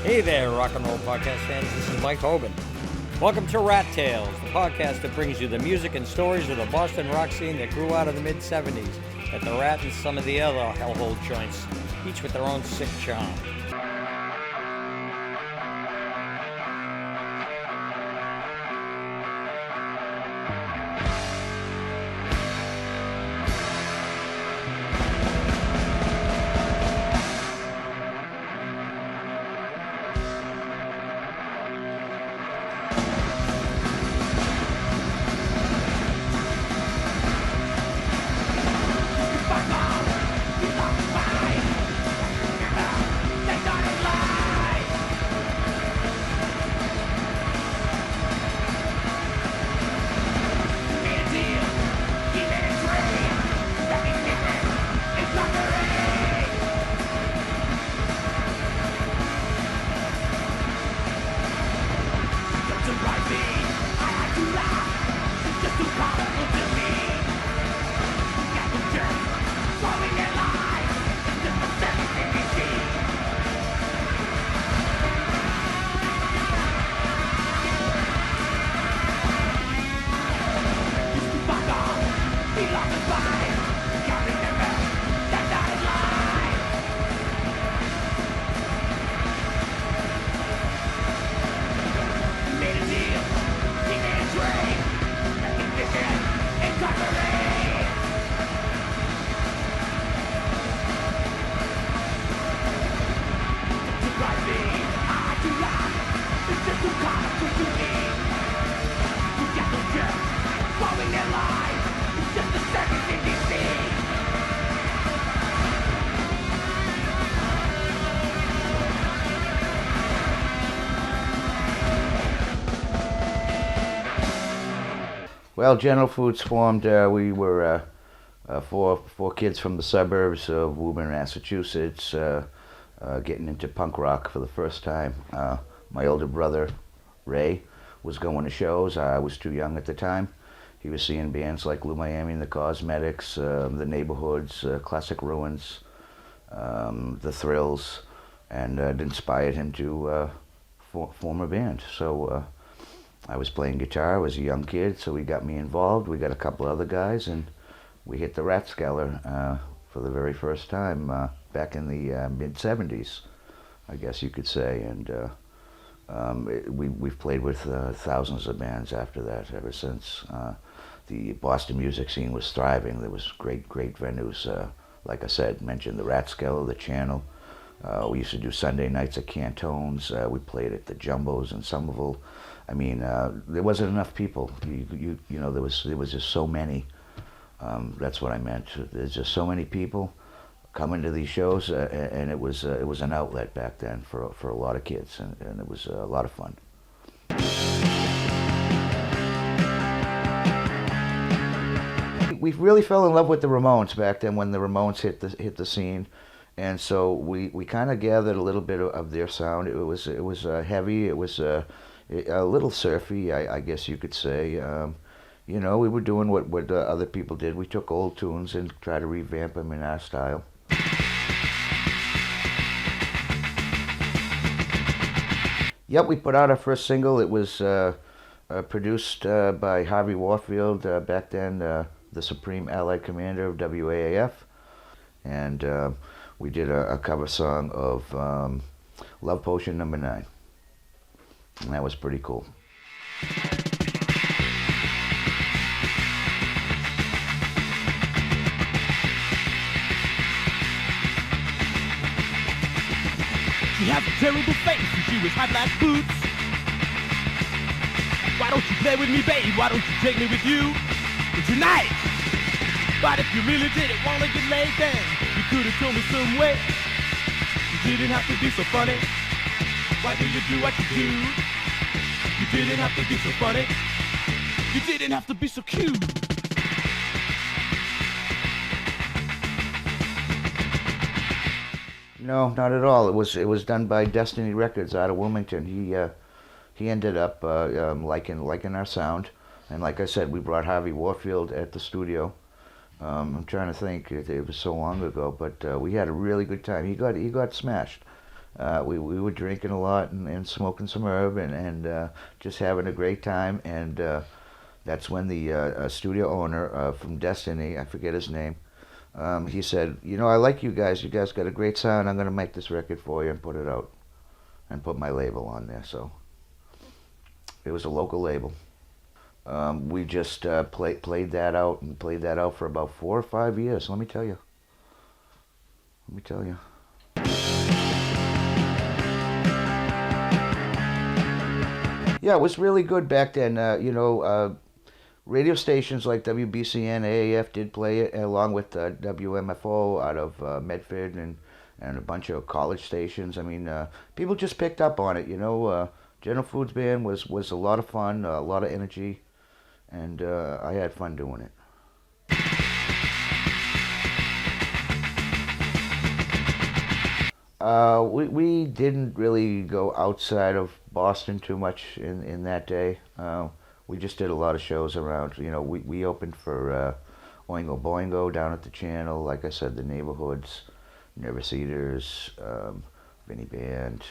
Hey there, rock and roll podcast fans. This is Mike Hoban. Welcome to Rat Tales, the podcast that brings you the music and stories of the Boston rock scene that grew out of the mid-'70s at the Rat and some of the other hellhole joints, each with their own sick charm. Well, General Foodz formed. We were four kids from the suburbs of Woburn, Massachusetts, getting into punk rock for the first time. My older brother, Ray, was going to shows. I was too young at the time. He was seeing bands like Blue Miami and the Cosmetics, the Neighborhoods, Classic Ruins, the Thrills, and it inspired him to form a band. So I was playing guitar. I was a young kid, so he got me involved. We got a couple other guys, and we hit the Rathskeller for the very first time back in the mid-'70s, I guess you could say. And we've played with thousands of bands after that ever since. The Boston music scene was thriving. There was great venues. Like I said, mentioned the Rathskeller, the Channel. We used to do Sunday nights at Cantones. We played at the Jumbos in Somerville. I mean, there wasn't enough people. You know, there was just so many. That's what I meant. There's just so many people coming to these shows, and it was an outlet back then for a lot of kids, and it was a lot of fun. We really fell in love with the Ramones back then when the Ramones hit the scene. And so we kind of gathered a little bit of their sound. It was heavy. It was a little surfy, I guess you could say. You know, we were doing what other people did. We took old tunes and tried to revamp them in our style. Yep, we put out our first single. It was produced by Harvey Warfield, back then the Supreme Allied Commander of WAAF. And we did a cover song of Love Potion No. 9. And that was pretty cool. She has a terrible face and she was high black boots. Why don't you play with me, babe? Why don't you take me with you tonight? But if you really didn't want to get laid down, you could have told me some way. You didn't have to be so funny. Why do you do what you do? You didn't have to be so funny. You didn't have to be so cute. No, not at all. It was done by Destiny Records out of Wilmington. He ended up liking our sound, and like I said, we brought Harvey Warfield at the studio. I'm trying to think. It was so long ago, but we had a really good time. He got smashed. we were drinking a lot and smoking some herb and just having a great time. And that's when the studio owner from Destiny, I forget his name, he said, you know, I like you guys. You guys got a great sound. I'm going to make this record for you and put it out and put my label on there. So it was a local label. We just played that out and played that out for about 4 or 5 years. Let me tell you. Yeah, it was really good back then. Radio stations like WBCN, AAF did play it, along with WMFO out of Medford and a bunch of college stations. I mean, people just picked up on it. General Foodz Band was a lot of fun, a lot of energy, and I had fun doing it. We didn't really go outside of Boston too much in that day. We just did a lot of shows around. We opened for Oingo Boingo down at the Channel. Like I said, the Neighborhoods, Nervous Eaters, Vinnie Band.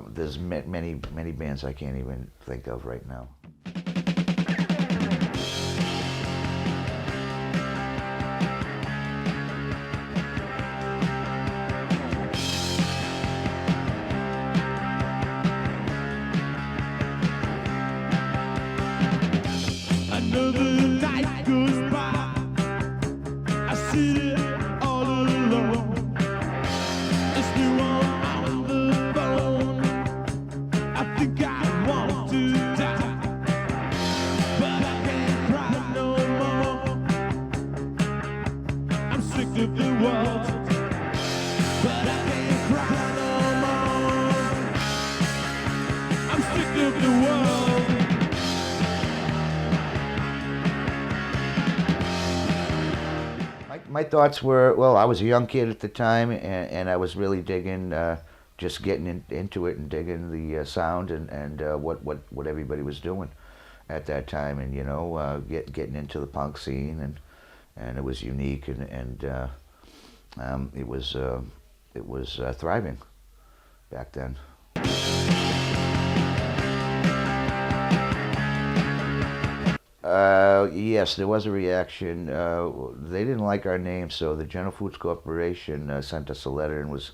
There's many bands I can't even think of right now. My thoughts were, well, I was a young kid at the time, and I was really digging, just getting into it and digging the sound and what everybody was doing at that time, and getting into the punk scene, and it was unique, and it was thriving back then. Yes, there was a reaction. They didn't like our name, so the General Foodz Corporation sent us a letter and was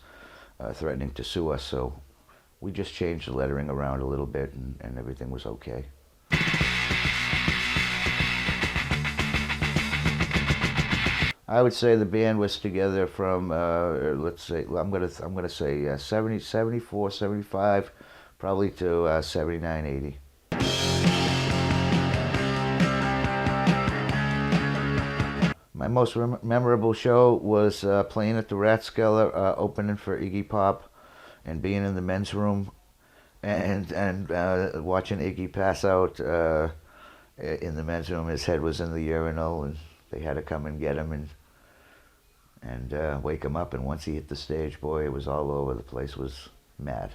threatening to sue us. So we just changed the lettering around a little bit, and everything was okay. I would say the band was together from let's say, I'm gonna say 70, 74, 75, probably to 79, 80. My most memorable show was playing at the Rathskeller, opening for Iggy Pop, and being in the men's room, and watching Iggy pass out in the men's room. His head was in the urinal, and they had to come and get him and wake him up. And once he hit the stage, boy, it was all over. The place was mad.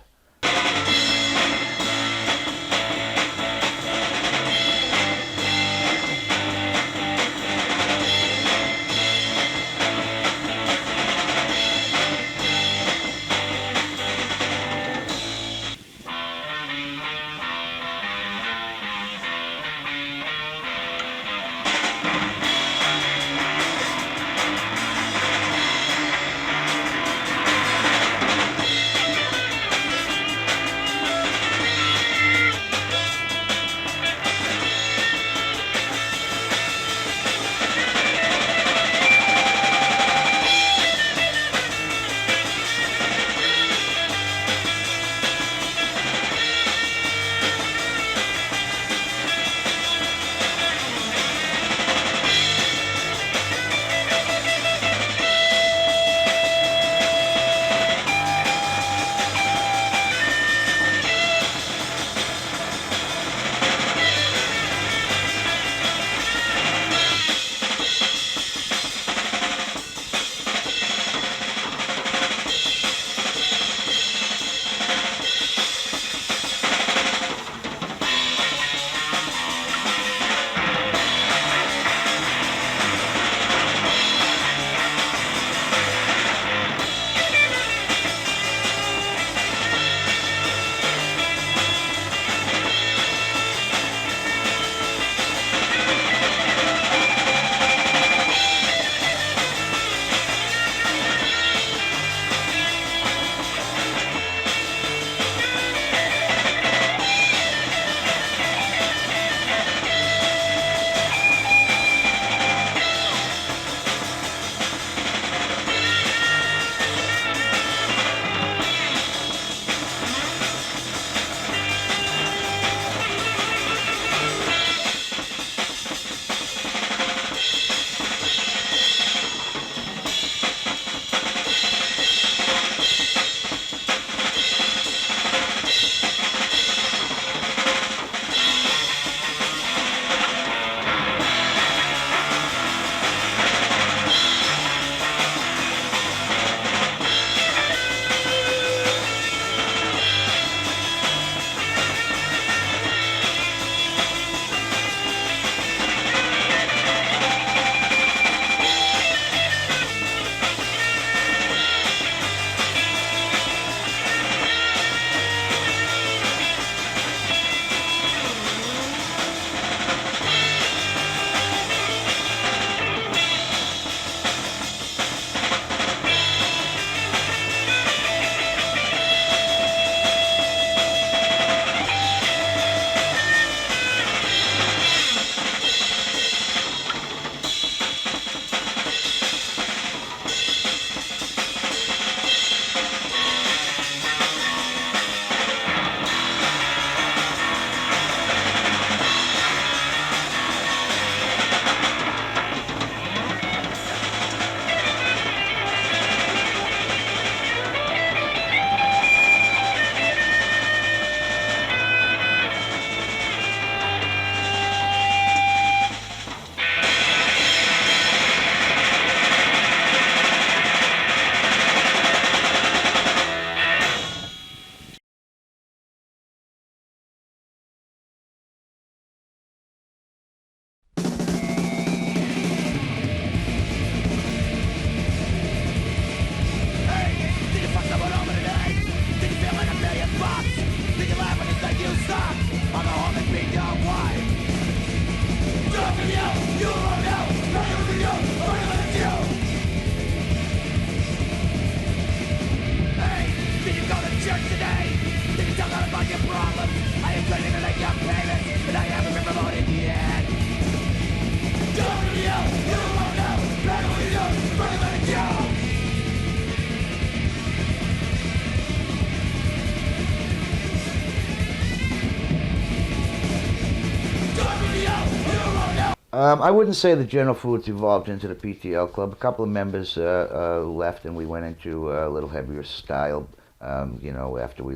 I wouldn't say the General Foodz evolved into the PTL Klub. A couple of members left, and we went into a little heavier style. After we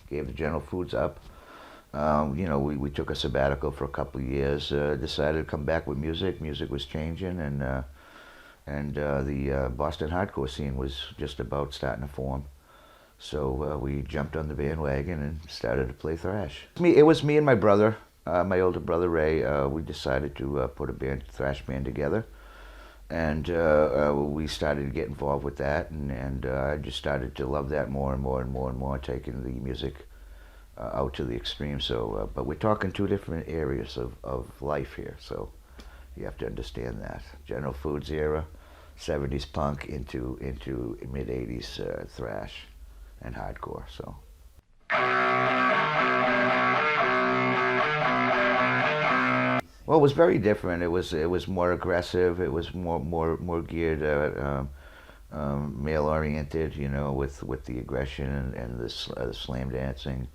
gave the General Foodz up, we took a sabbatical for a couple of years. Decided to come back with music. Music was changing, and the Boston hardcore scene was just about starting to form. So we jumped on the bandwagon and started to play thrash. It was me and my brother. My older brother Ray, we decided to put a thrash band together, and we started to get involved with that, and I just started to love that more and more and more and more, taking the music out to the extreme. So, but we're talking two different areas of life here, so you have to understand that. General Foodz era, 70s punk into mid 80s thrash and hardcore. So. Well, it was very different. It was more aggressive. It was more geared male oriented, with the aggression and the slam dancing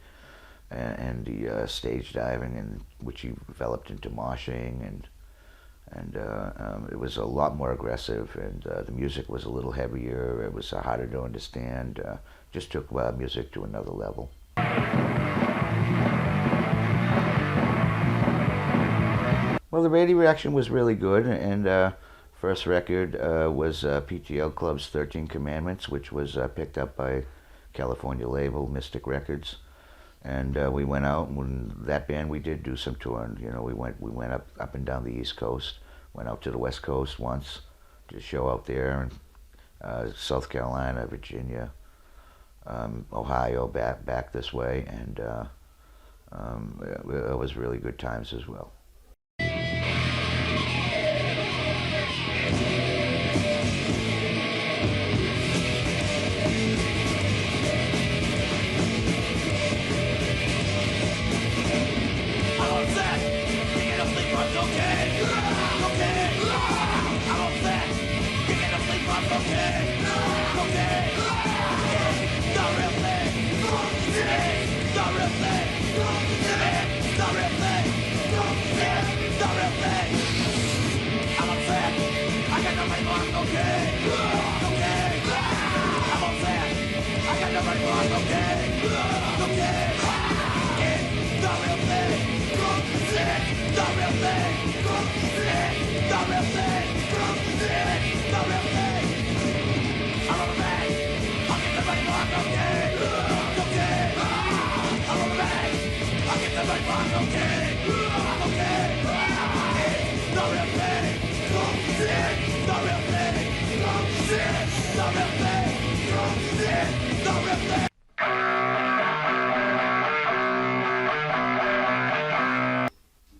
and the stage diving, and which developed into moshing, and it was a lot more aggressive, and the music was a little heavier. It was harder to understand. Just took music to another level. Well, the radio reaction was really good, and first record was PTL Klub's 13 Commandments, which was picked up by California label Mystic Records, and we went out, and with that band we did do some touring. We went up and down the East Coast, went out to the West Coast once, did a show out there, and South Carolina, Virginia, Ohio, back this way, and it was really good times as well.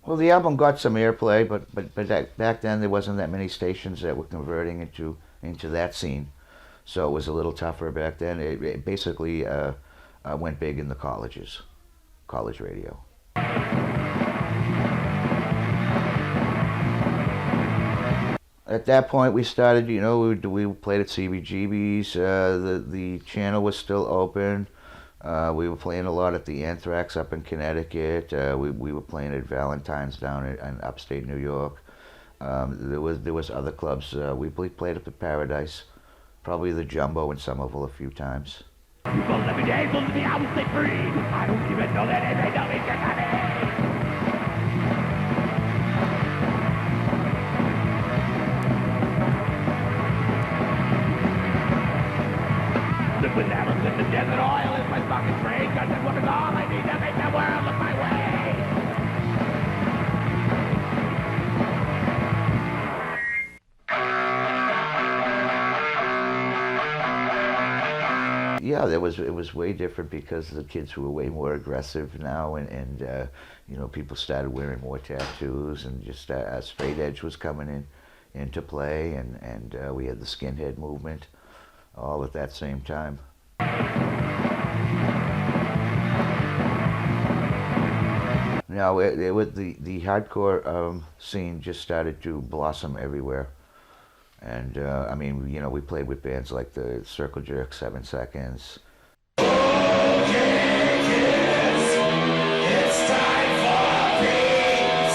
Well, the album got some airplay, but back then there wasn't that many stations that were converting into that scene, so it was a little tougher back then. It basically went big in the colleges, college radio. At that point, we started. We played at CBGB's. The channel was still open. We were playing a lot at the Anthrax up in Connecticut. We were playing at Valentine's down in upstate New York. There was other clubs. We played up at Paradise, probably the Jumbo in Somerville a few times. People every day, so to me, I will stay free. I don't even know that they know it's coming. Liquid atoms in the desert oil is my fucking trade, cause it was all I need to make the world look my way. Yeah, it was way different because the kids were way more aggressive now, and people started wearing more tattoos, and just straight edge was coming into play, and we had the skinhead movement, all at that same time. Now, the hardcore scene just started to blossom everywhere. And, we played with bands like the Circle Jerk, 7 Seconds. It's time for PTL.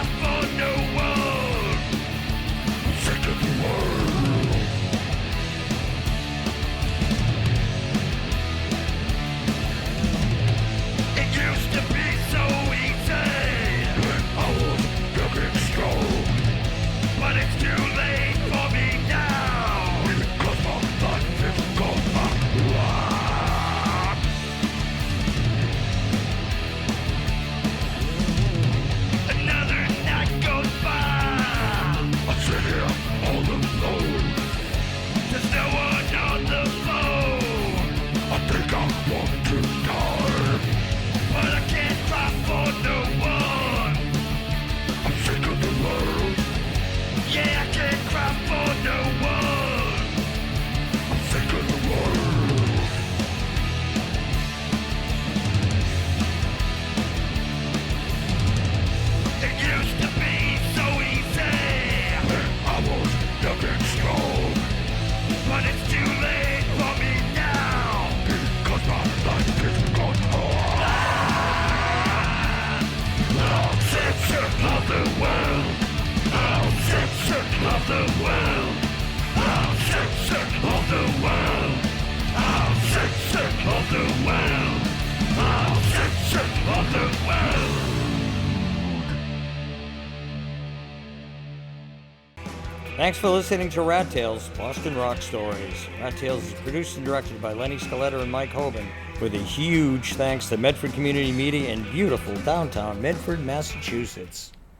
cry for no one. I'm sick of the world. It used to be so easy when I was young and strong, but it's too late for me now because my life is gone. Another night goes by. I sit here all alone. There's no one on the phone. I think I want to die, but I can't cry for no one. I'm sick of the world. Yeah, I can't cry for no one. I'm sick of the world. It used to be so easy when I was young and strong, but it's too late for me now because my life is gone. I'm sick of the world. I'm sick of the world. I'm sick of the world. I'm sick of the world. I'm sick of the world. Thanks for listening to Rat Tales, Boston Rock Stories. Rat Tales is produced and directed by Lenny Scolletta and Mike Hoban, with a huge thanks to Medford Community Media in beautiful downtown Medford, Massachusetts.